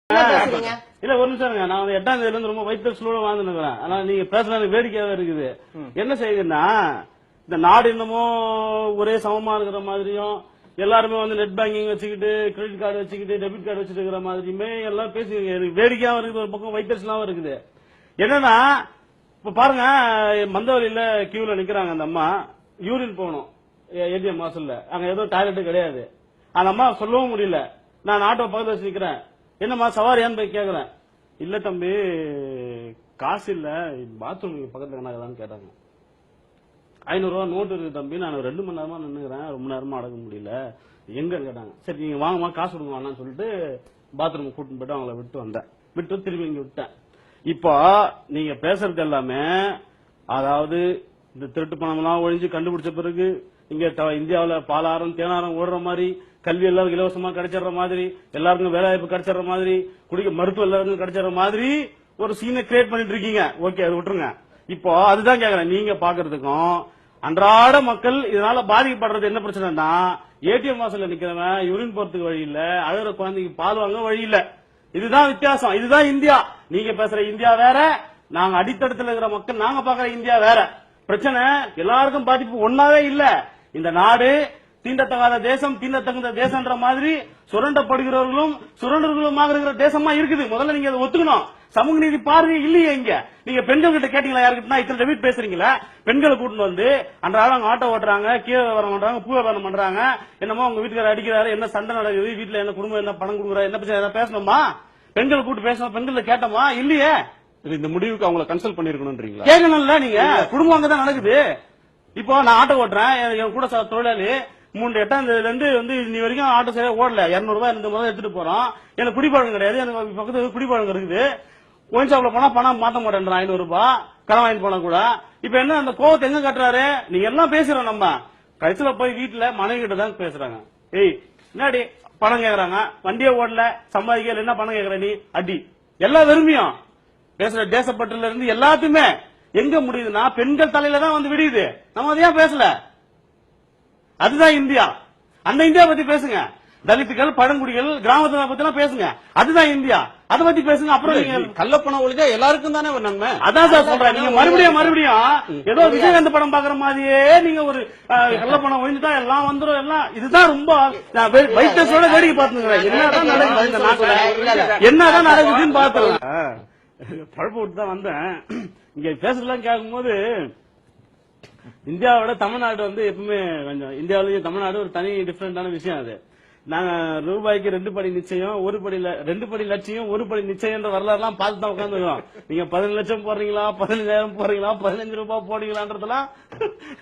இல்ல ஒரு நிமிஷம் நான் 8ஆம் தேதியில இருந்து ரொம்ப வைத்தறிச்சலோட வாழ்ந்துருக்கிறேன். ஆனா நீங்க பேசுறது வேடிக்கையாவே இருக்குது. என்ன செய்யுதுன்னா இந்த நாடு இன்னமும் ஒரே சமமா இருக்கிற மாதிரியும் எல்லாருமே வந்து நெட் பேங்கிங் வச்சுக்கிட்டு கிரெடிட் கார்டு வச்சுக்கிட்டு டெபிட் கார்டு வச்சுட்டு இருக்கிற மாதிரியுமே எல்லாம் பேசி வேடிக்கையாவும் இருக்குது, ஒரு பக்கம் வைத்தறிச்சலாவும் இருக்குது. என்னன்னா இப்ப பாருங்க, மந்தவழியில கியூல நிக்கிறாங்க அந்த அம்மா, யூரின் போகணும் ஏடிஎம் வாசல்ல, அங்க ஏதோ டாய்லெட் கிடையாது. அந்த அம்மா சொல்லவும் முடியல. நான் ஆட்டோ பக்கத்துல வச்சு நிக்கிறேன், என்னம்மா சவாரியான்னு போய் கேக்குறேன். இல்ல தம்பி காசு இல்ல, பாத்ரூம் பக்கத்துல என்ன கேட்டாங்க. 500 ரூபா நோட்டு இருக்கு தம்பி, நான் 2 மணி நேரமா நின்னுக்கிறேன், ரொம்ப நேரமா அடக்க முடியல, எங்க கேட்டாங்க. சரி நீங்க வாங்கம்மா காசு கொடுங்க வேணாம்னு சொல்லிட்டு பாத்ரூம் கூட்டிட்டு போயிட்டு அவங்கள விட்டு வந்தேன். விட்டு திரும்பி இங்க விட்டேன். இப்போ நீங்க பேசுறது எல்லாமே அதாவது இந்த திருட்டு பணம் எல்லாம் ஒழிஞ்சு கண்டுபிடிச்ச பிறகு இங்க இந்தியாவில பாலாரம் தேனாரம் ஓடுற மாதிரி, கல்வி எல்லாருக்கும் இலவசமா கிடைச்சிடுற மாதிரி, எல்லாருக்கும் வேலை வாய்ப்பு கிடைச்சிடுற மாதிரி, குடிக்க மருத்துவம் எல்லாருக்கும் கிடைச்சிடுற மாதிரி ஒரு சீனை கிரியேட் பண்ணிட்டு இருக்கீங்க. ஓகே அது விட்டுருங்க. இப்போ அதுதான் கேக்குறேன், நீங்க பாக்குறதுக்கும் அன்றாட மக்கள் இதனால பாதிக்கப்படுறது என்ன பிரச்சனைனா, ஏடிஎம் வாசல்ல நிக்கிறவன் யூரின் போறதுக்கு வழி இல்ல, அழுகிற குழந்தைக்கு பால் வாங்க வழி இல்ல. இதுதான் வித்தியாசம். இதுதான் இந்தியா. நீங்க பேசுற இந்தியா வேற, நாங்க அடித்தடத்தில் இருக்கிற மக்கள் நாங்க பாக்குற இந்தியா வேற. பிரச்சனை எல்லாருக்கும் பாதிப்பு ஒன்னாவே இல்ல. இந்த நாடு தீண்டத்தகாத தேசம், தீண்டத்தகுந்த தேசம்ன்ற மாதிரி சுரண்டப்படுகிறவர்களும் சுரண்டர்களுமாக இருக்கிற தேசமா இருக்குது. முதல்ல நீங்க அதை ஒத்துக்கணும். சமூக நீதி பார்வை இல்லையே இங்க. நீங்க பெண்கள் கிட்ட கேட்டீங்களா? யாருக்கிட்ட இத்தனை டெபிட் பேசுறீங்களா? பெண்களை கூட்டு வந்து அன்றாடம் ஆட்டோ ஓட்டுறாங்க, கீழே வியாபாரம் பண்றாங்க, பூ வியாபாரம் பண்றாங்க, என்னமோ உங்க வீட்டுக்கார அடிக்கிறாரு, என்ன சண்டை நடக்குது, வீட்டுல என்ன குடும்பம் என்ன பணம் கொடுக்குறாரு, என்ன பிரச்சனை பேசணுமா? பெண்கள் கூட்டு பேசணும், பெண்களை கேட்டோமா? இல்லையே. இந்த முடிவுக்கு அவங்களை கன்சல்ட் பண்ணிருக்கணும்ன்றீங்களா? கேட்கணும்ல நீங்க. குடும்பம் அங்கதான் நடக்குது. இப்போ நான் ஆட்டோ ஓட்டுறேன், என் கூட தொழிலாளி 3/8ஆம் தேதியில இருந்து வந்து இன்னி வரைக்கும் ஆட்டோ சரியா ஓடல. 200 ரூபாய் இந்த முதல்ல எடுத்துட்டு போறோம். எனக்கு குடிப்பழக்கம் கிடையாது, எனக்கு பக்கத்துல குடிப்பழக்கம் இருக்குது. ஒயின் ஷாப்ல போனா பணம் மாத்த மாட்டேன், 500 ரூபாய் கடன் வாங்கி போனா கூட. இப்ப என்ன அந்த கோவத்தை எங்க கட்டுறாரு? நீங்க எல்லாம் பேசுறோம், நம்ம கடைசியில போய் வீட்டுல மனைவி கிட்ட தான் பேசுறாங்க. ஏய் என்னடி பணம் கேக்குறாங்க, வண்டியை ஓடல, சம்பாதிக்கல, என்ன பணம் கேக்குற நீ, அடி. எல்லா வெறுமையும் பேசுற தேசப்பட்டுல இருந்து எல்லாத்துமே எங்க முடியுதுன்னா பெண்கள் தலையில தான் வந்து விடியுது. நம்ம அதையா பேசல. அதுதான் இந்தியா. அந்த இந்தியா பத்தி பேசுங்க. தலித்துகள், பழங்குடிகள், கிராமத்துல பத்தி எல்லாம் பேசுங்க. அதுதான் இந்தியா. அதை பத்தி பேசுங்க. அப்புறம் நீங்க கள்ளப்பணம் ஒழிஞ்சா எல்லாருக்கும் தானே நன்மை. அதான் சார் சொல்றேன். நீங்க மறுபடியும் ஏதோ விஜயகாந்த் படம் பாக்குற மாதிரியே நீங்க ஒரு கள்ளப்பணம் ஒழிஞ்சுட்டா எல்லாம் வந்துடும், எல்லாம் இதுதான் ரொம்ப வைத்தியத்தோட வேடிக்கை பார்த்துக்கிறேன். என்னதான் நடக்குது இந்த நாட்டுல, என்னதான் நடக்குதுன்னு பாத்துறேன். பழப்பு விட்டு தான் வந்தேன். இங்க பேசுறதுலாம் கேட்கும் போது இந்தியாவோட தமிழ்நாடு வந்து எப்பவுமே கொஞ்சம், இந்தியாவிலேயே தமிழ்நாடு ஒரு தனி டிஃபரெண்டான விஷயம். அது நாங்க ரூபாய்க்கு 2 படி நிச்சயம், 2 படி லட்சியம், 1 படி நிச்சயம் வரலாறுலாம் பார்த்து தான் உட்காந்துருக்கோம். நீங்க 15 லட்சம் போடுறீங்களா, 15,000 போடுறீங்களா, 15 ரூபாய் போடுறீங்களான்றதெல்லாம்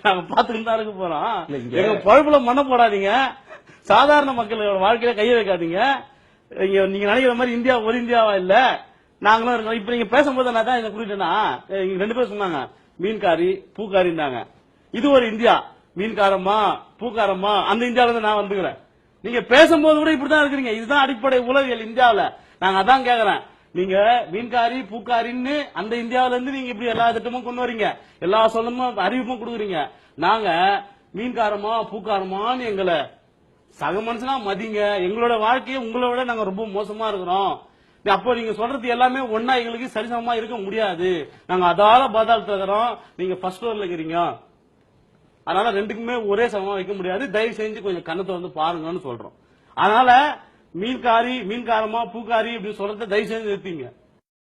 நாங்க பாத்துக்கிட்டு தான் இருக்க போறோம். எங்க பழப்புல மண்ண போடாதீங்க, சாதாரண மக்களோட வாழ்க்கையில கைய வைக்காதீங்க. நீங்க நினைக்கிற மாதிரி இந்தியா ஒரு இந்தியாவா இல்ல, நாங்களும் இருக்கோம். இப்ப நீங்க பேசும்போது நான் தான் குறிட்டேன்னா 2 பேரும் சொன்னாங்க மீன்காரி பூக்காரின்னாங்க. இது ஒரு இந்தியா. மீன்காரமா பூக்காரமா அந்த இந்தியாவில இருந்து நான் வந்துக்கிறேன். நீங்க பேசும்போது கூட இப்படிதான் இருக்கிறீங்க. இதுதான் அடிப்படை உளவியல் இந்தியாவில. நாங்க அதான் கேக்குறேன், நீங்க மீன்காரி பூக்காரின்னு அந்த இந்தியாவில இருந்து நீங்க இப்படி எல்லா திட்டமும் கொண்டு வரீங்க, எல்லா சொல்லமும் அறிவிப்பும் கொடுக்குறீங்க. நாங்க மீன்காரமா பூக்காரமான்னு எங்களை சக மனுஷனா மதிங்க. எங்களோட வாழ்க்கையை உங்களை விட நாங்க ரொம்ப மோசமா இருக்கிறோம். அப்போ நீங்க சொல்றது எல்லாமே ஒன்னா எங்களுக்கு சரிசமமா இருக்க முடியாது. நாங்க அதால பாதாளத்துல இருக்கிறோம், நீங்க ஃபர்ஸ்ட் ஃப்ளோர்ல இருக்கிறீங்க. அதனால ரெண்டுக்குமே ஒரே சமமா வைக்க முடியாது. தயவு செஞ்சு கொஞ்சம் கண்ணத்தை வந்து பாருங்கன்னு சொல்றோம். அதனால மீன்காரி மீன்காரமா பூக்காரி அப்படின்னு சொல்றத தயவு செஞ்சு நிறுத்திங்க.